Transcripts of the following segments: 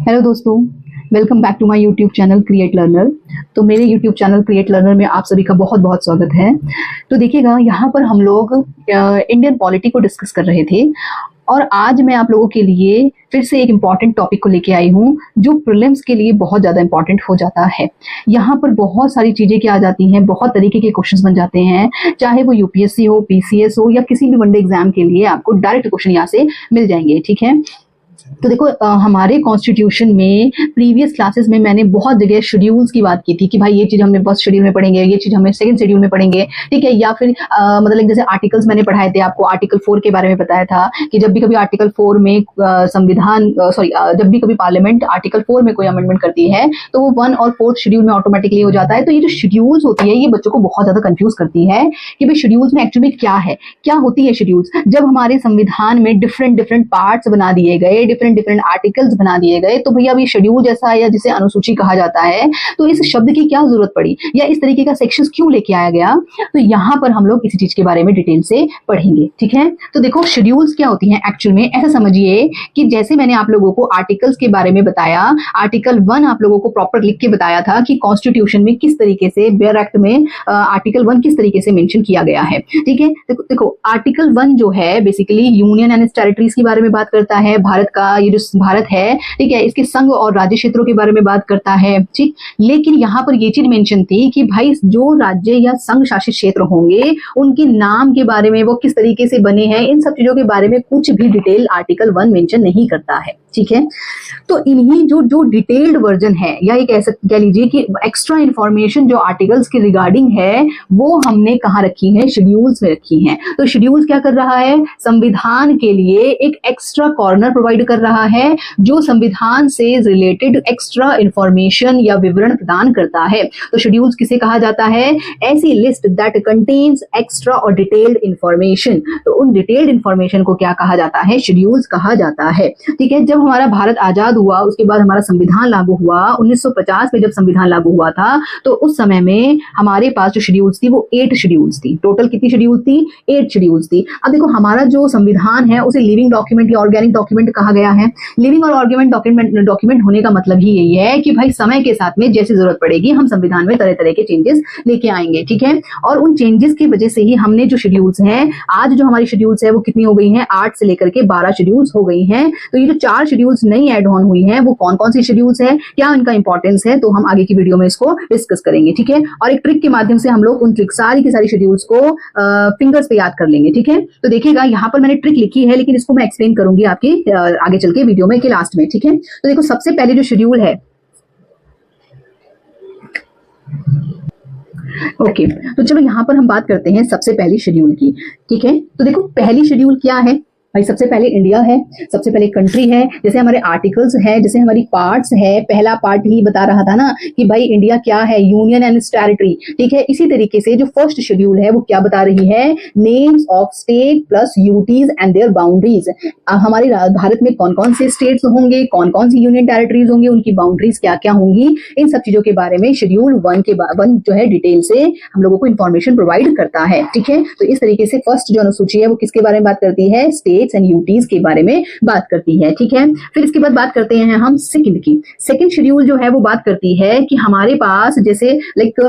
Hello दोस्तों, welcome back to my YouTube channel create learner. तो मेरे यूट्यूब चैनल क्रिएट लर्नर में आप सभी का बहुत बहुत स्वागत है। तो देखिएगा, यहाँ पर हम लोग इंडियन पॉलिटी को डिस्कस कर रहे थे और आज मैं आप लोगों के लिए फिर से एक इम्पॉर्टेंट टॉपिक को लेके आई हूँ जो प्रीलिम्स के लिए बहुत ज़्यादा इम्पॉर्टेंट हो जाता है। यहाँ पर बहुत सारी चीज़ें क्या आ जाती हैं, बहुत तरीके के क्वेश्चंस बन जाते हैं, चाहे वो यूपीएससी हो, पीसीएस हो या किसी भी वनडे एग्जाम के लिए आपको डायरेक्ट क्वेश्चन यहाँ से मिल जाएंगे। ठीक है, तो देखो हमारे कॉन्स्टिट्यूशन में प्रीवियस क्लासेस में मैंने बहुत जगह शेड्यूल्स की बात की थी कि भाई ये चीज हमने फर्स्ट शेड्यूल में पढ़ेंगे, ये चीज हमें सेकंड शेड्यूल में पढ़ेंगे। ठीक है, या फिर मतलब जैसे आर्टिकल्स मैंने पढ़ाए थे आपको, आर्टिकल 4 के बारे में बताया था कि जब भी कभी आर्टिकल 4 में संविधान जब भी कभी पार्लियामेंट आर्टिकल 4 में कोई अमेंडमेंट करती है तो वो 1 और 4th शेड्यूल में ऑटोमेटिकली हो जाता है। तो ये जो शेड्यूल्स होती है ये बच्चों को बहुत ज्यादा कंफ्यूज करती है कि भाई शेड्यूल्स में एक्चुअली क्या है, क्या होती है शेड्यूल्स। जब हमारे संविधान में डिफरेंट डिफरेंट पार्ट्स बना दिए गए, डिफरेंट डिफरेंट आर्टिकल्स बना दिए गए, तो भैया अब ये शेड्यूल जैसा है या जिसे अनुसूची कहा जाता है, तो इस शब्द की क्या जरूरत पड़ी या इस तरीके का सेक्शंस क्यों लेके आया गया। तो यहाँ पर हम लोग इसी चीज के बारे में डिटेल से पढ़ेंगे। ठीक है, तो देखो शेड्यूल्स क्या होती हैं एक्चुअल में, ऐसा समझिए कि जैसे मैंने आप लोगों को आर्टिकल्स के बारे में बताया, आर्टिकल 1 आप लोगों को प्रॉपर लिख के बताया था कि कॉन्स्टिट्यूशन में किस तरीके से बेयर एक्ट में आर्टिकल 1 किस तरीके से मेंशन किया गया है। ठीक है, देखो आर्टिकल 1 जो है बेसिकली यूनियन एंड टेरिटरीज के बारे में बात करता है, भारत का ये जो भारत है, ठीक है, इसके संघ और राज्य क्षेत्रों के बारे में बात करता है। ठीक, लेकिन यहाँ पर ये चीज मेंशन थी कि भाई जो राज्य या संघ शासित क्षेत्र होंगे उनके नाम के बारे में, वो किस तरीके से बने हैं, इन सब चीजों के बारे में कुछ भी डिटेल आर्टिकल 1 मेंशन नहीं करता है। ठीक है, तो इन्हीं जो डिटेल्ड वर्जन है या एक ऐसा कह लीजिए कि एक्स्ट्रा इंफॉर्मेशन जो आर्टिकल्स के रिगार्डिंग है वो हमने कहाँ रखी है, शेड्यूल्स में रखी है। तो शेड्यूल्स क्या कर रहा है, संविधान के लिए एक एक्स्ट्रा कॉर्नर प्रोवाइड कर रहा है जो संविधान से रिलेटेड एक्स्ट्रा इंफॉर्मेशन या विवरण प्रदान करता है। तो शेड्यूल्स किसे कहा जाता है, ऐसी लिस्ट दैट कंटेन्स एक्स्ट्रा और डिटेल्ड इंफॉर्मेशन। तो उन डिटेल्ड इंफॉर्मेशन को क्या कहा जाता है, शेड्यूल्स कहा जाता है। ठीक है, जब हमारा भारत आजाद हुआ उसके बाद हमारा संविधान लागू हुआ 1950 में, जब संविधान लागू हुआ था तो उस समय में हमारे पास जो शेड्यूल्स थी वो 8 शेड्यूल्स थी। टोटल कितनी शेड्यूल्स थी, 8 शेड्यूल्स थी। अब देखो हमारा जो संविधान है उसे लिविंग डॉक्यूमेंट या ऑर्गेनिक डॉक्यूमेंट कहा गया है। लिविंग और ऑर्गेनिक डॉक्यूमेंट होने का मतलब ही यही है कि भाई समय के साथ में जैसी जरूरत पड़ेगी हम संविधान में तरह तरह के चेंजेस लेके आएंगे। ठीक है, और उन चेंजेस की वजह से ही हमने जो शेड्यूल्स हैं, आज जो हमारी शेड्यूल्स है वो कितनी हो गई हैं, 8 से लेकर के 12 शेड्यूल्स हो गई हैं। तो ये जो 4 शेड्यूल्स नई ऐड ऑन हुई हैं वो कौन कौन सी शेड्यूल्स है, क्या इनका इंपॉर्टेंस है, तो हम आगे की वीडियो में इसको डिस्कस करेंगे। ठीक है, और एक ट्रिक के माध्यम से हम लोग उन ट्रिक सारी की सारी शेड्यूल्स को फिंगर्स पे याद कर लेंगे। ठीक है, तो देखिएगा यहाँ पर मैंने ट्रिक लिखी है लेकिन इसको मैं एक्सप्लेन करूंगी आपके आगे चल के वीडियो में के लास्ट में। ठीक है, तो देखो सबसे पहले जो शेड्यूल है, ओके, तो चलो यहाँ पर हम बात करते हैं सबसे पहली शेड्यूल की। ठीक है, तो देखो पहली शेड्यूल क्या है भाई, सबसे पहले इंडिया है, सबसे पहले कंट्री है। जैसे हमारे आर्टिकल्स है, जैसे हमारी पार्ट्स है, पहला पार्ट ही बता रहा था ना कि भाई इंडिया क्या है, यूनियन एंड टेरिटरी। ठीक है, इसी तरीके से जो फर्स्ट शेड्यूल है वो क्या बता रही है, names of state plus UTs and their boundaries. हमारे भारत में कौन कौन से स्टेट्स होंगे, कौन कौन सी यूनियन टेरिटरीज होंगी, उनकी बाउंड्रीज क्या क्या होंगी, इन सब चीजों के बारे में शेड्यूल 1 जो है डिटेल से हम लोगों को इन्फॉर्मेशन प्रोवाइड करता है। ठीक है, तो इस तरीके से फर्स्ट जो अनुसूची है वो किसके बारे में बात करती है, स्टेट एंड यूटीज के बारे में बात करती है। ठीक है, फिर इसके बाद बात करते हैं हम सेकंड की। सेकंड शेड्यूल जो है वो बात करती है कि हमारे पास जैसे लाइक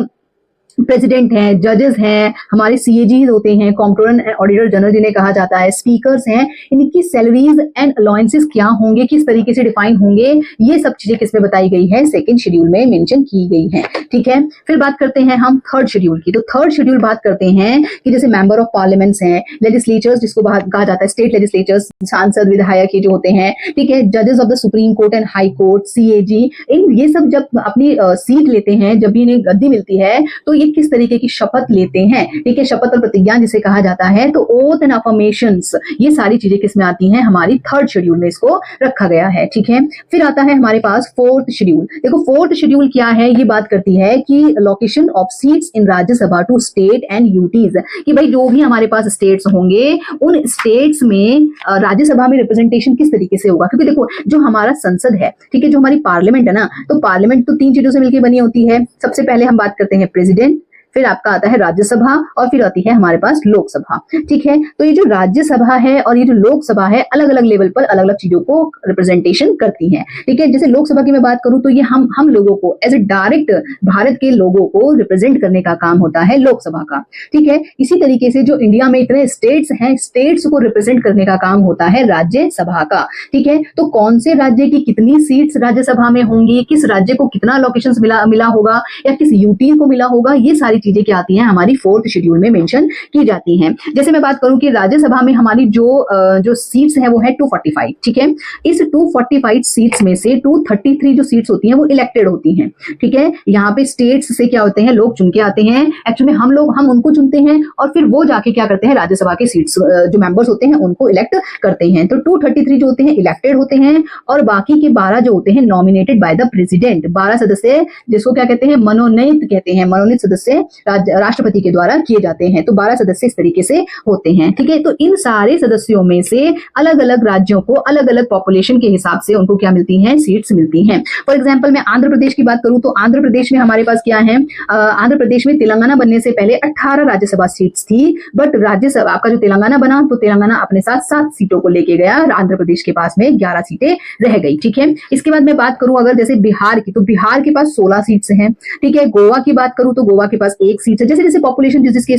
प्रेसिडेंट हैं, जजेस हैं, हमारे सीएजीज होते हैं, कंट्रोलर एंड ऑडिटर जनरल जिन्हें कहा जाता है, स्पीकर्स हैं, इनकी सैलरीज एंड अलाउंसेस क्या होंगे, किस तरीके से डिफाइन होंगे, ये सब चीजें किसमें बताई गई है, सेकंड शेड्यूल में मेंशन की गई है। ठीक है, फिर बात करते हैं हम थर्ड शेड्यूल की। तो थर्ड शेड्यूल बात करते हैं कि जैसे मेंबर ऑफ पार्लियामेंट्स हैं, लेजिस्लेचर्स जिसको कहा जाता है, स्टेट लेजिस्लेचर्स, सांसद विधायक ये जो होते हैं, ठीक है, जजेस of the supreme court and high court, CAG, इन ये सब जब अपनी सीट लेते हैं, जब भी इन्हें गद्दी मिलती है तो ये किस तरीके की शपथ लेते हैं। ठीक है, शपथ और प्रतिज्ञा जिसे कहा जाता है, तो ओथ एंड अफर्मेशंस, ये सारी चीजें किसमें आती हैं, हमारी थर्ड शेड्यूल में इसको रखा गया है। ठीक है, फिर आता है हमारे पास फोर्थ शेड्यूल। देखो फोर्थ शेड्यूल क्या है, ये बात करती है कि location of seats in Rajya Sabha to state and UTs, कि भाई जो भी हमारे पास स्टेट्स होंगे उन स्टेट्स में राज्यसभा में रिप्रेजेंटेशन किस तरीके से होगा। क्योंकि देखो जो हमारा संसद है, ठीक है, जो हमारी पार्लियामेंट है ना, तो पार्लियामेंट तो 3 चीजों से मिलकर बनी होती है। सबसे पहले हम बात करते हैं प्रेसिडेंट, फिर आपका आता है राज्यसभा और फिर आती है हमारे पास लोकसभा। ठीक है, तो ये जो राज्यसभा है और ये जो लोकसभा है अलग अलग लेवल पर अलग अलग चीजों को रिप्रेजेंटेशन करती है। ठीक है, जैसे लोकसभा की मैं बात करूं तो ये हम लोगों को एज ए डायरेक्ट भारत के लोगों को रिप्रेजेंट करने का काम होता है लोकसभा का। ठीक है, इसी तरीके से जो इंडिया में इतने स्टेट्स हैं, स्टेट्स को रिप्रेजेंट करने का काम होता है राज्यसभा का। ठीक है, तो कौन से राज्य की कितनी सीट्स राज्यसभा में होंगी, किस राज्य को कितना लोकेशंस मिला होगा या किस यूटी को मिला होगा, ये सारी चीजें क्या आती हैं हमारी 4th शेड्यूल में मेंशन की जाती हैं। जैसे मैं बात करूं कि राज्यसभा में हमारी जो सीट्स हैं वो है 245। ठीक है, इस 245 सीट्स में से 233 जो सीट्स होती हैं वो इलेक्टेड होती हैं। ठीक है, यहाँ पे स्टेट्स से क्या होते हैं, लोग चुन के आते हैं। एक्चुअली हम उनको चुनते हैं और फिर वो जाके क्या करते हैं, राज्यसभा के सीट्स जो मेंबर्स होते हैं उनको इलेक्ट करते हैं। तो 233 जो होते हैं इलेक्टेड होते हैं और बाकी के 12 जो होते हैं नॉमिनेटेड बाय द प्रेसिडेंट। 12 सदस्य जिसको क्या कहते हैं, मनोनीत कहते हैं, मनोनीत सदस्य राष्ट्रपति के द्वारा किए जाते हैं। तो 12 सदस्य इस तरीके से होते हैं। ठीक है, तो इन सारे सदस्यों में से अलग अलग राज्यों को अलग अलग पॉपुलेशन के हिसाब से उनको क्या मिलती हैं, सीट्स मिलती हैं। फॉर एग्जाम्पल मैं आंध्र प्रदेश की बात करूं तो आंध्र प्रदेश में हमारे पास क्या है, आंध्र प्रदेश में तेलंगाना बनने से पहले 18 राज्यसभा सीट्स थी, बट राज्यसभा आपका जो तेलंगाना बना तो तेलंगाना अपने साथ 7 सीटों को लेके गया, आंध्र प्रदेश के पास में 11 सीटें रह गई। ठीक है, इसके बाद मैं बात करूं अगर जैसे बिहार की, तो बिहार के पास 16 सीट्स हैं। ठीक है, गोवा की बात करूं तो गोवा के पास 1 सीट है। जैसे जैसे पॉपुलेशन जिसके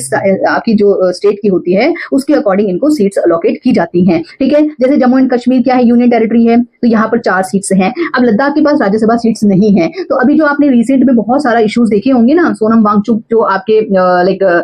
आपकी जो स्टेट की होती है उसके अकॉर्डिंग इनको सीट्स अलॉकेट की जाती हैं। ठीक है, जैसे जम्मू एंड कश्मीर क्या है, यूनियन टेरिटरी है, तो यहाँ पर 4 सीट्स हैं। अब लद्दाख के पास राज्यसभा सीट्स नहीं है। तो अभी जो आपने रिसेंट में बहुत सारा इश्यूज देखे होंगे ना, सोनम वांगचुक जो आपके लाइक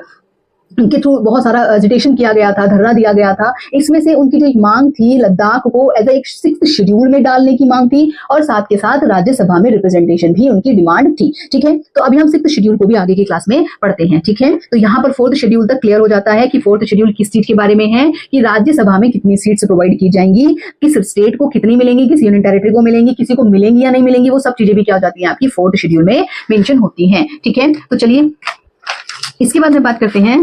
उनके थ्रू बहुत सारा एजिटेशन किया गया था, धरना दिया गया था। इसमें से उनकी जो एक मांग थी लद्दाख को एज एक 6th शेड्यूल में डालने की मांग थी और साथ के साथ राज्यसभा में रिप्रेजेंटेशन भी उनकी डिमांड थी। ठीक है, तो अभी हम 6th शेड्यूल को भी आगे की क्लास में पढ़ते हैं। ठीक है, तो यहाँ पर 4th शेड्यूल तक क्लियर हो जाता है कि 4th शेड्यूल किस चीज के बारे में है, कि राज्यसभा में कितनी सीट्स प्रोवाइड की जाएंगी, किस स्टेट को कितनी मिलेंगी, किस यूनियन टेरिटरी को मिलेंगी, किसी को मिलेंगी या नहीं मिलेंगी, वो सब चीजें भी क्या हो जाती है आपकी 4th शेड्यूल में मेंशन होती हैं। ठीक है, तो चलिए इसके बाद में बात करते हैं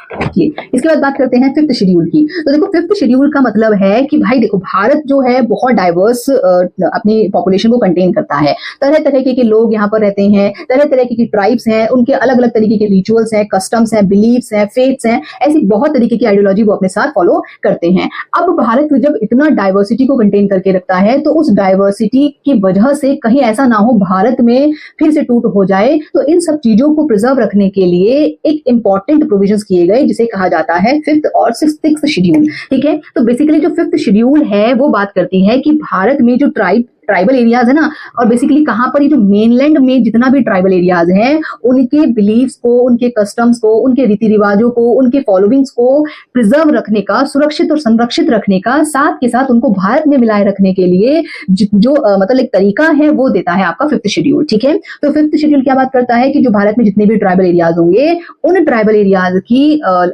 इसके बाद बात करते हैं 5th शेड्यूल की। तो देखो 5th शेड्यूल का मतलब है कि भाई देखो भारत जो है बहुत डाइवर्स अपनी पॉपुलेशन को कंटेन करता है। तरह तरह के लोग यहाँ पर रहते हैं, तरह तरह की ट्राइब्स हैं, उनके अलग अलग तरीके के रिचुअल्स हैं, कस्टम्स हैं, बिलीव्स हैं, फेथ्स हैं, ऐसी बहुत तरीके की आइडियोलॉजी वो अपने साथ फॉलो करते हैं। अब भारत जब इतना डाइवर्सिटी को कंटेन करके रखता है तो उस डाइवर्सिटी की वजह से कहीं ऐसा ना हो भारत में फिर से टूट हो जाए, तो इन सब चीजों को प्रिजर्व रखने के लिए एक इंपॉर्टेंट प्रोविजंस किए गए जिसे कहा जाता है 5th और 6th शेड्यूल। ठीक है, तो बेसिकली जो 5th शेड्यूल है वो बात करती है कि भारत में जो ट्राइबल एरियाज है ना, और बेसिकली कहां पर ये जो मेनलैंड में जितना भी ट्राइबल एरियाज हैं उनके बिलीव्स को, उनके कस्टम्स को, उनके रीति रिवाजों को, उनके फॉलोइंग्स को प्रिजर्व रखने का, सुरक्षित और संरक्षित रखने का, साथ के साथ उनको भारत में मिलाए रखने के लिए जो मतलब एक तरीका है वो देता है आपका 5th शेड्यूल। ठीक है, तो 5th शेड्यूल क्या बात करता है कि जो भारत में जितने भी ट्राइबल एरियाज होंगे उन ट्राइबल एरियाज की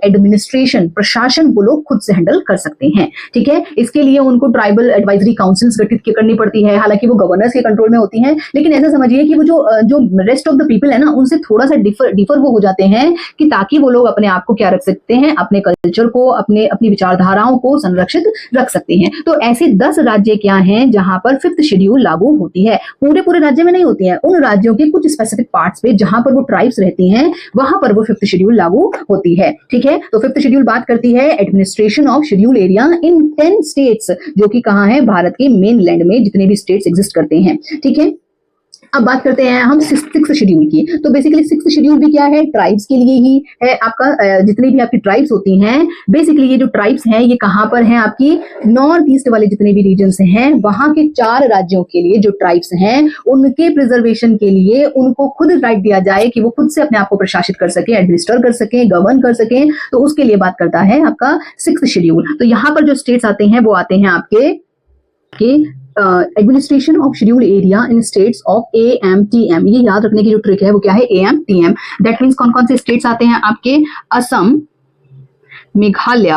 एडमिनिस्ट्रेशन, प्रशासन वो लोग खुद से हैंडल कर सकते हैं। ठीक है, इसके लिए उनको ट्राइबल एडवाइजरी काउंसिल्स गठित करनी पड़ती है, हालांकि वो गवर्नर्स के कंट्रोल में होती हैं, लेकिन ऐसा समझिए कि वो जो रेस्ट ऑफ द पीपल है ना उनसे थोड़ा सा डिफर वो हो जाते हैं कि ताकि वो लोग अपने आप को क्या रख सकते हैं, अपने कल्चर को, अपनी विचारधाराओं को संरक्षित रख सकते हैं। तो ऐसे 10 राज्य क्या हैं जहां पर 5th शेड्यूल लागू होती है। पूरे राज्य में नहीं होती है, उन राज्यों के कुछ स्पेसिफिक पार्ट्स पे जहां पर वो ट्राइब्स रहती हैं वहां पर वो 5th शेड्यूल लागू होती है। ठीक है, तो 5th शेड्यूल बात करती है administration of schedule area in 10 states, जो कि कहां है, भारत के मेन लैंड में जितने भी स्टेट्स एग्जिस्ट करते हैं। ठीक है, अब बात करते हैं हम 6th शेड्यूल की। तो बेसिकली 6th शेड्यूल भी क्या है, ट्राइब्स के लिए ही है। आपका जितनी भी आपकी ट्राइब्स होती हैं, बेसिकली ये जो ट्राइब्स हैं ये कहां पर हैं, आपकी नॉर्थ ईस्ट वाले जितने भी रीजन्स हैं वहां के 4 राज्यों के लिए जो ट्राइब्स हैं उनके प्रिजर्वेशन के लिए उनको खुद राइट दिया जाए कि वो खुद से अपने आप को प्रशासित कर सके, एडमिनिस्टर कर सके, गवर्न कर सके। तो उसके लिए बात करता है आपका 6th शेड्यूल। तो यहाँ पर जो स्टेट्स आते हैं वो आते हैं आपके administration of schedule area in states of AMTM। ये याद रखने की जो ट्रिक है वो क्या है, AMTM। दैट मीन्स कौन कौन से स्टेट्स आते हैं आपके, असम, मेघालय,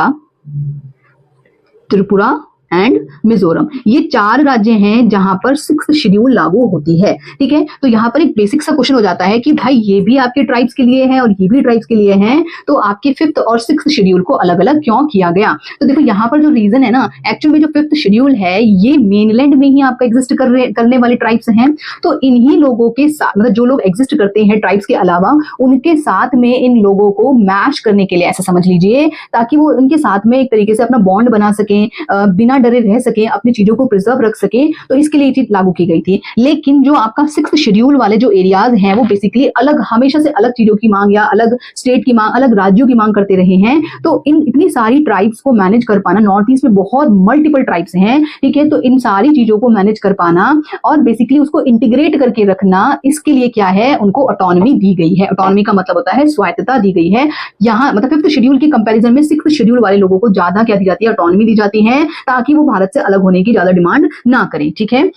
त्रिपुरा एंड मिजोरम। ये 4 राज्य हैं जहां पर 6th शेड्यूल लागू होती है। ठीक है, तो यहाँ पर एक बेसिक सा क्वेश्चन हो जाता है कि भाई ये भी आपके ट्राइब्स के लिए है और ये भी ट्राइब्स के लिए है, तो आपके 5th और 6th शेड्यूल को अलग अलग क्यों किया गया? तो देखो यहाँ पर जो रीजन है ना, एक्चुअल में जो 5th शेड्यूल है ये मेनलैंड में ही आपका एग्जिस्ट करने वाले ट्राइब्स हैं, तो इन्हीं लोगों के साथ, मतलब जो लोग एग्जिस्ट करते हैं ट्राइब्स के अलावा, उनके साथ में इन लोगों को मैच करने के लिए, ऐसा समझ लीजिए, ताकि वो उनके साथ में एक तरीके से अपना बॉन्ड बना सकें, बिना डरे रह सके, अपनी चीजों को प्रिजर्व रख सके, तो इसके लिए ये चीज लागू की गई थी। लेकिन जो आपका 6th शेड्यूल वाले जो एरियाज हैं वो बेसिकली अलग, हमेशा से अलग चीजों की मांग या अलग स्टेट की मांग, अलग राज्यों की मांग करते रहे हैं। तो इन इतनी सारी ट्राइब्स को मैनेज कर पाना, नॉर्थ ईस्ट में बहुत मल्टीपल ट्राइब्स हैं, ठीक है, तो इन सारी चीजों को मैनेज कर पाना और बेसिकली उसको इंटीग्रेट करके रखना, इसके लिए क्या है, उनको ऑटोनॉमी दी गई है। ऑटोनॉमी का मतलब होता है स्वायत्तता दी गई है। यहाँ मतलब 5th शेड्यूल के कंपैरिजन में 6th शेड्यूल वाले लोगों को ज्यादा क्या दी जाती है, ऑटोनॉमी दी जाती है, ताकि वो भारत से अलग होने की ज्यादा डिमांड ना करें। ठीक है,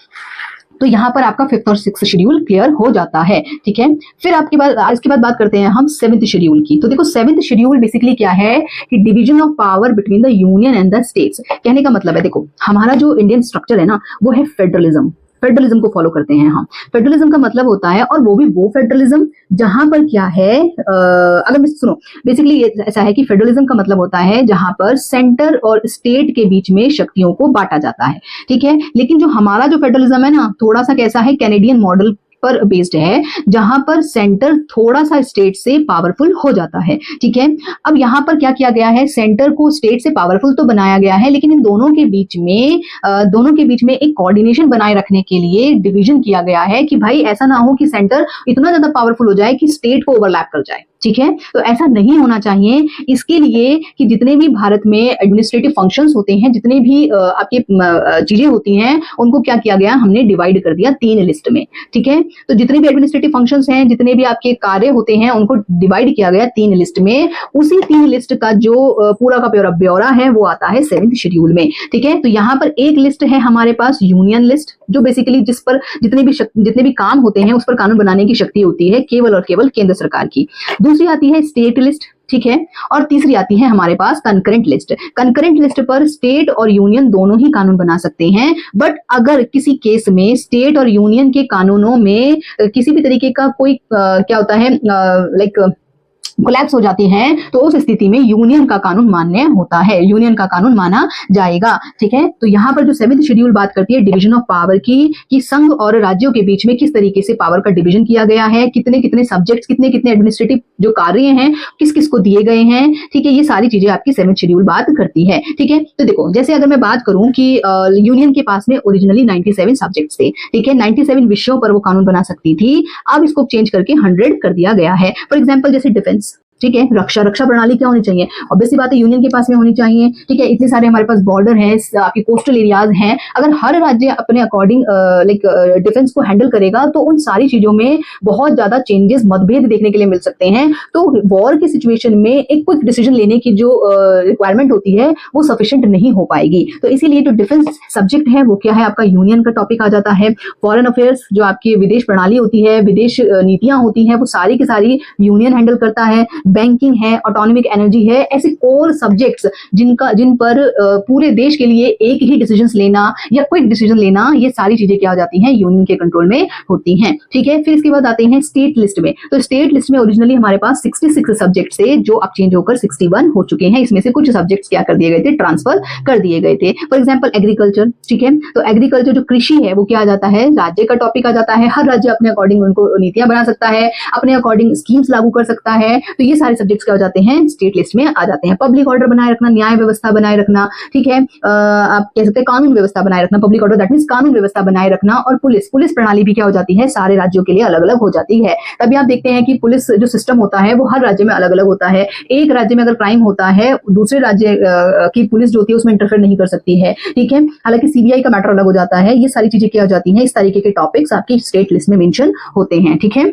तो यहाँ पर आपका 5th और 6th शेड्यूल क्लियर हो जाता है। ठीक है, फिर आपके बाद इसके बाद बात करते हैं हम 7th शेड्यूल की। तो देखो 7th शेड्यूल बेसिकली क्या है कि division of power between the union and the states. कहने का मतलब है, देखो हमारा जो इंडियन स्ट्रक्चर है ना, वो है फेडरलिज्म। फेडरलिज्म को फॉलो करते हैं हम। फेडरलिज्म का मतलब होता है, और वो भी वो फेडरलिज्म जहां पर क्या है, अगर सुनो, बेसिकली ऐसा है कि फेडरलिज्म का मतलब होता है जहां पर सेंटर और स्टेट के बीच में शक्तियों को बांटा जाता है। ठीक है, लेकिन जो हमारा जो फेडरलिज्म है ना, थोड़ा सा कैसा है, कैनेडियन मॉडल पर बेस्ड है, जहां पर सेंटर थोड़ा सा स्टेट से पावरफुल हो जाता है। ठीक है, अब यहां पर क्या किया गया है, सेंटर को स्टेट से पावरफुल तो बनाया गया है, लेकिन इन दोनों के बीच में एक कोऑर्डिनेशन बनाए रखने के लिए डिवीजन किया गया है कि भाई ऐसा ना हो कि सेंटर इतना ज्यादा पावरफुल हो जाए कि स्टेट को ओवरलैप कर जाए। ठीक है, तो ऐसा नहीं होना चाहिए। इसके लिए कि जितने भी भारत में एडमिनिस्ट्रेटिव फंक्शंस होते हैं, जितने भी आपके चीजें होती हैं, उनको क्या किया गया, हमने डिवाइड कर दिया 3 लिस्ट में। ठीक है, तो जितने भी एडमिनिस्ट्रेटिव फंक्शंस हैं, जितने भी आपके कार्य होते हैं, उनको डिवाइड किया गया 3 लिस्ट में। उसी 3 लिस्ट का जो पूरा का पूरा ब्यौरा है वो आता है 7th शेड्यूल में। ठीक है, तो यहाँ पर एक लिस्ट है हमारे पास यूनियन लिस्ट, जो बेसिकली जिस पर जितने भी काम होते हैं उस पर कानून बनाने की शक्ति होती है केवल और केवल केंद्र सरकार की। दूसरी आती है स्टेट लिस्ट। ठीक है, और तीसरी आती है हमारे पास कंकरेंट लिस्ट। कंकरेंट लिस्ट पर स्टेट और यूनियन दोनों ही कानून बना सकते हैं, बट अगर किसी केस में स्टेट और यूनियन के कानूनों में किसी भी तरीके का कोई क्या होता है, लाइक कोलैप्स हो जाती है, तो उस स्थिति में यूनियन का कानून मान्य होता है, यूनियन का कानून माना जाएगा। ठीक है, तो यहाँ पर जो 7th शेड्यूल बात करती है डिवीजन ऑफ पावर की, कि संघ और राज्यों के बीच में किस तरीके से पावर का डिवीजन किया गया है, कितने कितने सब्जेक्ट्स, कितने कितने एडमिनिस्ट्रेटिव जो कार्य हैं किस किस को दिए गए हैं। ठीक है, ये सारी चीजें आपकी 7th शेड्यूल बात करती है। ठीक है, तो देखो जैसे अगर मैं बात करूं कि यूनियन के पास में ओरिजिनली 97 सब्जेक्ट्स थे। ठीक है, 97 विषयों पर वो कानून बना सकती थी, अब इसको चेंज करके 100 कर दिया गया है। फॉर एग्जाम्पल जैसे डिफेंस, ठीक है, रक्षा प्रणाली क्या होनी चाहिए, ऑब्वियसली बात है यूनियन के पास में होनी चाहिए। ठीक है, इतने सारे हमारे पास बॉर्डर है, आपकी कोस्टल एरियाज हैं, अगर हर राज्य अपने अकॉर्डिंग लाइक डिफेंस को हैंडल करेगा तो उन सारी चीजों में बहुत ज्यादा चेंजेस, मतभेद देखने के लिए मिल सकते हैं। तो वॉर की सिचुएशन में एक क्विक डिसीजन लेने की जो रिक्वायरमेंट होती है वो सफिशिएंट नहीं हो पाएगी। तो इसीलिए जो डिफेंस सब्जेक्ट है वो क्या है, आपका यूनियन का टॉपिक आ जाता है। फॉरेन अफेयर्स, जो आपकी विदेश प्रणाली होती है, विदेश नीतियां होती हैं, वो सारी की सारी यूनियन हैंडल करता है। बैंकिंग है, ऑटोनॉमिक एनर्जी है, ऐसे कोर सब्जेक्ट्स जिन पर पूरे देश के लिए एक ही डिसीजंस लेना या क्विक डिसीजन लेना, ये सारी चीजें क्या हो जाती हैं, यूनियन के कंट्रोल में होती हैं। ठीक है, फिर इसके बाद आते हैं स्टेट लिस्ट में। तो स्टेट लिस्ट में ओरिजिनली हमारे पास 66 सब्जेक्ट थे, जो अब चेंज होकर 61 हो चुके हैं। इसमें से कुछ सब्जेक्ट्स क्या कर दिए गए थे, ट्रांसफर कर दिए गए थे। For example agriculture. ठीक है, तो एग्रीकल्चर जो कृषि है वो क्या आ जाता है, राज्य का टॉपिक आ जाता है। हर राज्य अपने अकॉर्डिंग उनको नीतियां बना सकता है, अपने अकॉर्डिंग स्कीम्स लागू कर सकता है। तो ये सारे सब्जेक्ट्स क्या हो जाते हैं, स्टेट लिस्ट में आ जाते हैं। पब्लिक ऑर्डर बनाए रखना, न्याय व्यवस्था बनाए रखना, ठीक है, आप कह सकते हैं कानून व्यवस्था बनाए रखना। पब्लिक ऑर्डर दैट मींस कानून व्यवस्था बनाए रखना। और पुलिस प्रणाली भी क्या हो जाती है, सारे राज्यों के लिए अलग अलग हो जाती है। तभी आप देखते हैं कि पुलिस जो सिस्टम होता है वो हर राज्य में अलग अलग होता है। एक राज्य में अगर क्राइम होता है, दूसरे राज्य की पुलिस जो होती है उसमें इंटरफेयर नहीं कर सकती है। ठीक है, हालांकि सीबीआई का मैटर अलग हो जाता है। ये सारी चीजें क्या हो जाती हैं, इस तरीके के टॉपिक्स आपकी स्टेट लिस्ट में मेंशन होते हैं। ठीक है,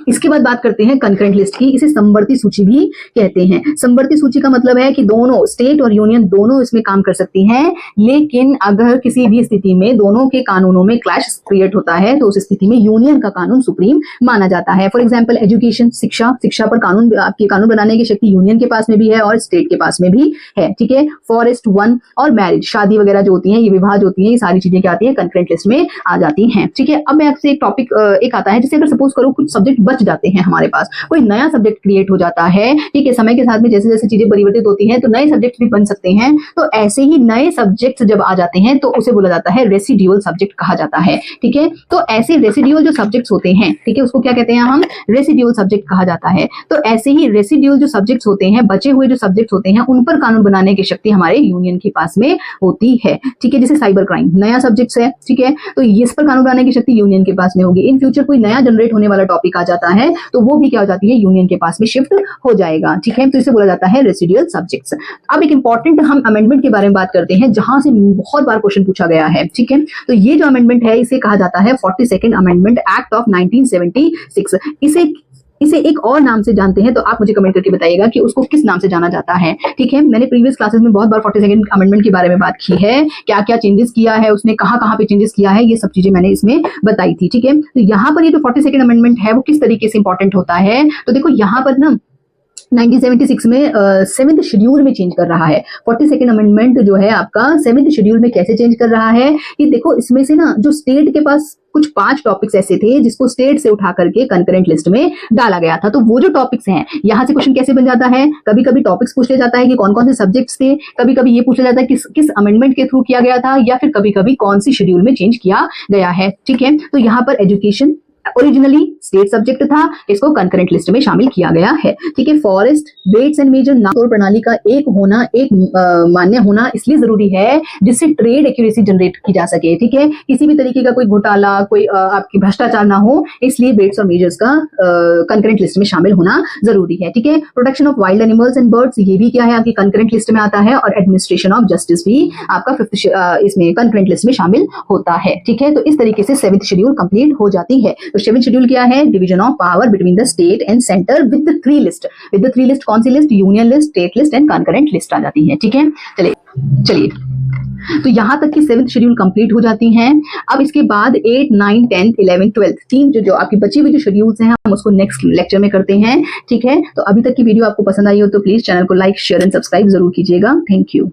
इसके बाद बात करते हैं कंकरेंट लिस्ट की। इसे समवर्ती सूची भी कहते हैं। समवर्ती सूची का मतलब है कि दोनों स्टेट और यूनियन दोनों इसमें काम कर सकती हैं, लेकिन अगर किसी भी स्थिति में दोनों के कानूनों में क्लैश क्रिएट होता है तो उस स्थिति में यूनियन का कानून सुप्रीम माना जाता है। फॉर एग्जाम्पल एजुकेशन, शिक्षा पर कानून, आपके कानून बनाने की शक्ति यूनियन के पास में भी है और स्टेट के पास में भी है। ठीक है, फॉरेस्ट वन और मैरिज, शादी वगैरह जो होती है, ये विवाह जो होती है, ये सारी चीजें क्या आती है, कंकरेंट लिस्ट में आ जाती हैं। ठीक है, अब मैं आपसे एक टॉपिक एक आता है, जैसे अगर सपोज करो कुछ सब्जेक्ट बच जाते हैं हमारे पास, कोई नया सब्जेक्ट क्रिएट हो जाता है। ठीक है, समय के साथ में जैसे जैसे चीजें परिवर्तित होती हैं तो नए सब्जेक्ट भी बन सकते हैं। तो ऐसे ही नए सब्जेक्ट्स जब आ जाते हैं तो उसे बोला जाता है रेसिड्यूअल सब्जेक्ट कहा जाता है। ठीक है, तो ऐसे रेसिड्यूअल जो सब्जेक्ट्स होते हैं, ठीक है, उसको क्या कहते हैं हम, रेसिड्यूअल सब्जेक्ट कहा जाता है। तो ऐसे ही रेसिड्यूअल जो सब्जेक्ट्स होते हैं, बचे हुए जो सब्जेक्ट्स होते हैं, उन पर कानून बनाने की शक्ति हमारे यूनियन के पास में होती है। ठीक है, जैसे साइबर क्राइम नया सब्जेक्ट है, ठीक है, तो इस पर कानून बनाने की शक्ति यूनियन के पास में होगी। इन फ्यूचर कोई नया जनरेट होने वाला टॉपिक आ जाता है तो वो भी क्या हो जाती है, यूनियन के पास में शिफ्ट हो जाएगा। ठीक है, तो इसे बोला जाता है रेसिड्यूअल सब्जेक्ट्स। अब एक इंपॉर्टेंट हम अमेंडमेंट के बारे में बात करते हैं, जहां से बहुत बार क्वेश्चन पूछा गया है। ठीक है, तो ये जो अमेंडमेंट है इसे कहा जाता है 42nd अमेंडमेंट एक्ट ऑफ 1976। इसे एक और नाम से जानते हैं तो आप मुझे कमेंट करके बताइएगा कि उसको किस नाम से जाना जाता है। ठीक है, मैंने प्रीवियस क्लासेस में बहुत बार 42nd अमेंडमेंट के बारे में बात की है, क्या क्या चेंजेस किया है उसने, कहां कहां पे चेंजेस किया है, ये सब चीजें मैंने इसमें बताई थी। ठीक है, तो यहाँ पर ये जो 42nd अमेंडमेंट है वो किस तरीके से इंपॉर्टेंट होता है, तो देखो यहाँ पर ना 1976 में 7th शेड्यूल में चेंज कर रहा है। 42nd अमेंडमेंट जो है आपका 7th शेड्यूल में कैसे चेंज कर रहा है कि देखो इसमें से ना जो स्टेट के पास कुछ 5 टॉपिक्स ऐसे थे जिसको स्टेट से उठा करके कंकरेंट लिस्ट में डाला गया था। तो वो जो टॉपिक्स हैं, यहां से क्वेश्चन कैसे बन जाता है, कभी कभी टॉपिक्स पूछ लिया जाता है कि कौन कौन से सब्जेक्ट्स थे, कभी कभी ये पूछा जाता है किस अमेंडमेंट के थ्रू किया गया था, या फिर कभी कभी कौन सी शेड्यूल में चेंज किया गया है। ठीक है, तो यहाँ पर एजुकेशन ओरिजिनली स्टेट सब्जेक्ट था, इसको कंकरेंट लिस्ट में शामिल किया गया है। ठीक है, फॉरेस्ट, वेट्स एंड मेजर नाम प्रणाली का एक होना, एक मान्य होना इसलिए जरूरी है जिससे ट्रेड एक्यूरेसी जनरेट की जा सके। ठीक है, किसी भी तरीके का कोई घोटाला, कोई आपकी भ्रष्टाचार ना हो, इसलिए वेट्स और मेजर्स का कंकरेंट लिस्ट में शामिल होना जरूरी है। ठीक है, protection of wild animals and birds, ये भी क्या है आपकी कंकरेंट लिस्ट में आता है, और एडमिनिस्ट्रेशन ऑफ जस्टिस भी आपका 5th इसमें कंकरेंट लिस्ट में शामिल होता है। ठीक है, तो इस तरीके से 7th शेड्यूल कंप्लीट हो जाती है। तो 7th शेड्यूल क्या है, division of power between the state and centre with the 3 list. With the 3 list कौन सी list, union list, state list and concurrent list आ जाती है। ठीक है, चलिए तो यहां तक की 7th शेड्यूल कंप्लीट हो जाती हैं। अब इसके बाद 8, 9, 10, 11, 12 तीन जो आपकी बची हुई जो शेड्यूल्स हैं हम उसको नेक्स्ट लेक्चर में करते हैं। ठीक है, तो अभी तक की वीडियो आपको पसंद आई हो तो प्लीज चैनल को लाइक, शेयर एंड सब्सक्राइब जरूर कीजिएगा। Thank you.